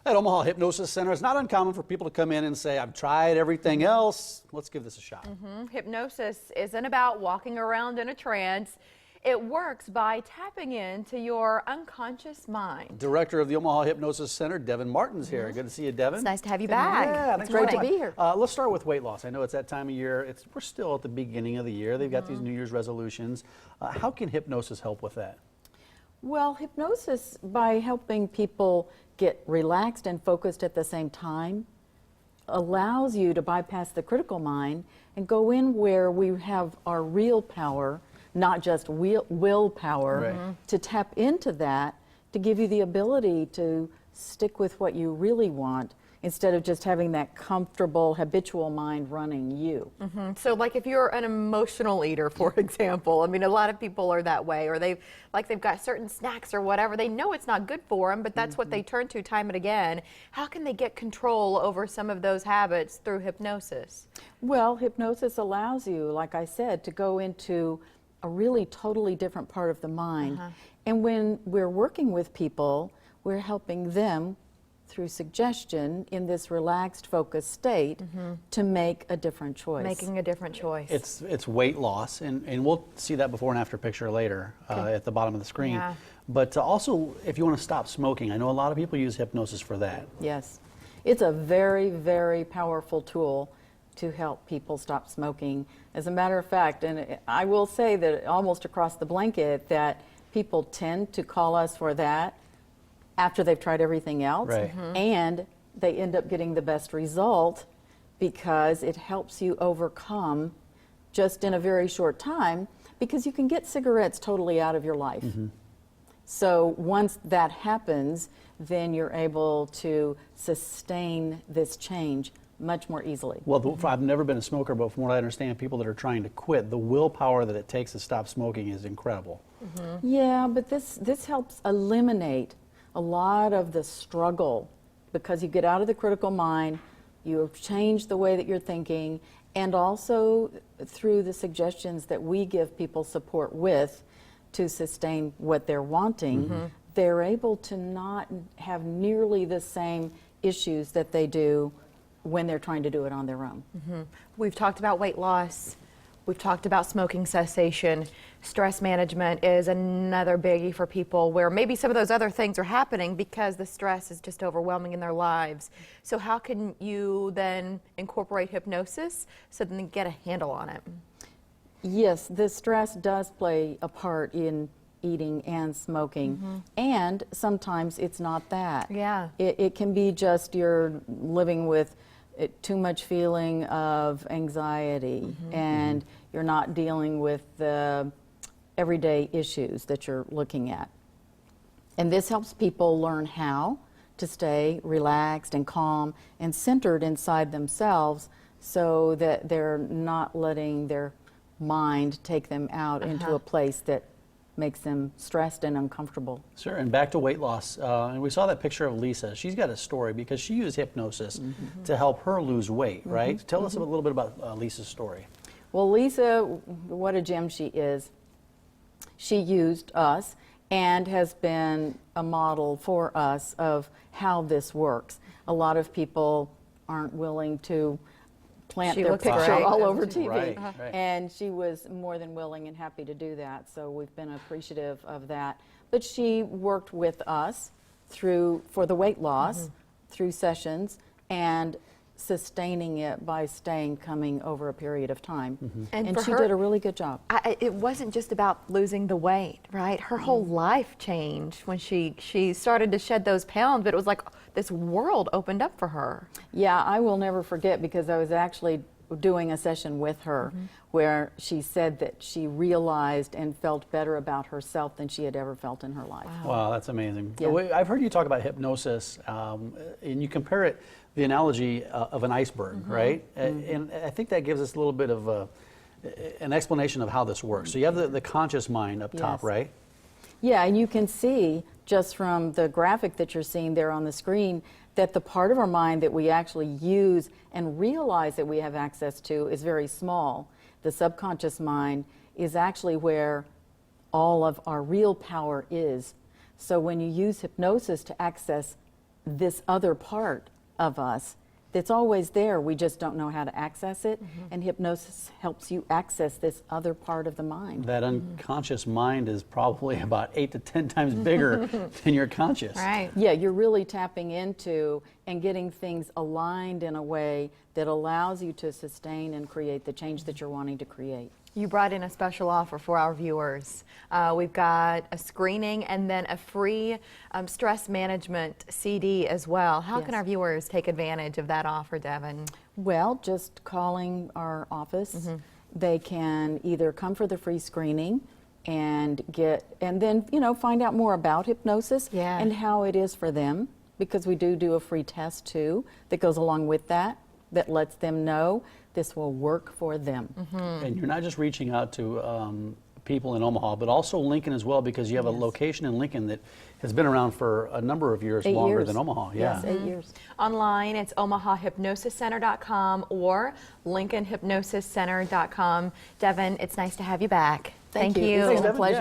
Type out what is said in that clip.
At Omaha Hypnosis Center, it's not uncommon for people to come in and say, I've tried everything else, let's give this a shot. Hypnosis isn't about walking around in a trance. It works by tapping into your unconscious mind. Director of the Omaha Hypnosis Center, Devan Martin's here. Good to see you, Devan. It's nice to have you back. Yeah, it's great to be here. Let's start with weight loss. I know it's that time of year. We're still at the beginning of the year. They've got these New Year's resolutions. How can hypnosis help with that? Well, hypnosis, by helping people get relaxed and focused at the same time, allows you to bypass the critical mind and go in where we have our real power, not just willpower, to tap into that, to give you the ability to stick with what you really want instead of just having that comfortable, habitual mind running you. So like if you're an emotional eater, for example, I mean, a lot of people are that way, or they've got certain snacks or whatever. They know it's not good for them, but that's what they turn to time and again. How can they get control over some of those habits through hypnosis? Well, hypnosis allows you, like I said, to go into a really totally different part of the mind. And when we're working with people, we're helping them through suggestion in this relaxed, focused state to make a different choice. Making a different choice. It's weight loss, and we'll see that before and after picture later at the bottom of the screen. But also, if you want to stop smoking, I know a lot of people use hypnosis for that. Yes. It's a very, very powerful tool to help people stop smoking. As a matter of fact, and I will say that almost across the blanket, that people tend to call us for that after they've tried everything else, and they end up getting the best result because it helps you overcome just in a very short time, because you can get cigarettes totally out of your life. So once that happens, then you're able to sustain this change much more easily. Well, I've never been a smoker, but from what I understand, people that are trying to quit, the willpower that it takes to stop smoking is incredible. Yeah, but this helps eliminate a lot of the struggle, because you get out of the critical mind, you have changed the way that you're thinking, and also through the suggestions that we give people support with to sustain what they're wanting, they're able to not have nearly the same issues that they do when they're trying to do it on their own. We've talked about weight loss. We've talked about smoking cessation. Stress management is another biggie for people, where maybe some of those other things are happening because the stress is just overwhelming in their lives. So how can you then incorporate hypnosis so that they get a handle on it? Yes, the stress does play a part in eating and smoking, and sometimes it's not that. It can be just you're living with too much feeling of anxiety, and you're not dealing with the everyday issues that you're looking at. And this helps people learn how to stay relaxed and calm and centered inside themselves, so that they're not letting their mind take them out into a place that makes them stressed and uncomfortable. Sure, and back to weight loss, and we saw that picture of Lisa. She's got a story because she used hypnosis to help her lose weight, right? Tell us a little bit about Lisa's story. Well, Lisa, what a gem she is. She used us and has been a model for us of how this works. A lot of people aren't willing to plant their picture all over TV. And she was more than willing and happy to do that, so we've been appreciative of that. But she worked with us for the weight loss, through sessions, and sustaining it by coming over a period of time. And she did a really good job. It wasn't just about losing the weight, right? Her whole life changed when she started to shed those pounds, but it was like this world opened up for her. Yeah, I will never forget, because I was actually doing a session with her where she said that she realized and felt better about herself than she had ever felt in her life. Wow, that's amazing. I've heard you talk about hypnosis, and you compare it, the analogy of an iceberg, right? And I think that gives us a little bit of an explanation of how this works. So you have the conscious mind up top, right? Yeah, and you can see just from the graphic that you're seeing there on the screen that the part of our mind that we actually use and realize that we have access to is very small. The subconscious mind is actually where all of our real power is. So when you use hypnosis to access this other part of us that's always there. We just don't know how to access it. And hypnosis helps you access this other part of the mind. That unconscious mind is probably about 8 to 10 times bigger than your conscious. Right. Yeah, you're really tapping into and getting things aligned in a way that allows you to sustain and create the change that you're wanting to create. You brought in a special offer for our viewers. We've got a screening and then a free stress management CD as well. How can our viewers take advantage of that offer, Devan? Well, just calling our office. They can either come for the free screening and then, you know, find out more about hypnosis and how it is for them, because we do a free test too that goes along with that lets them know this will work for them. And you're not just reaching out to people in Omaha, but also Lincoln as well, because you have a location in Lincoln that has been around for a number of years, longer than Omaha. Yes, 8 years. Online, it's omahahypnosiscenter.com or lincolnhypnosiscenter.com. Devan, it's nice to have you back. Thank you. It's been a pleasure.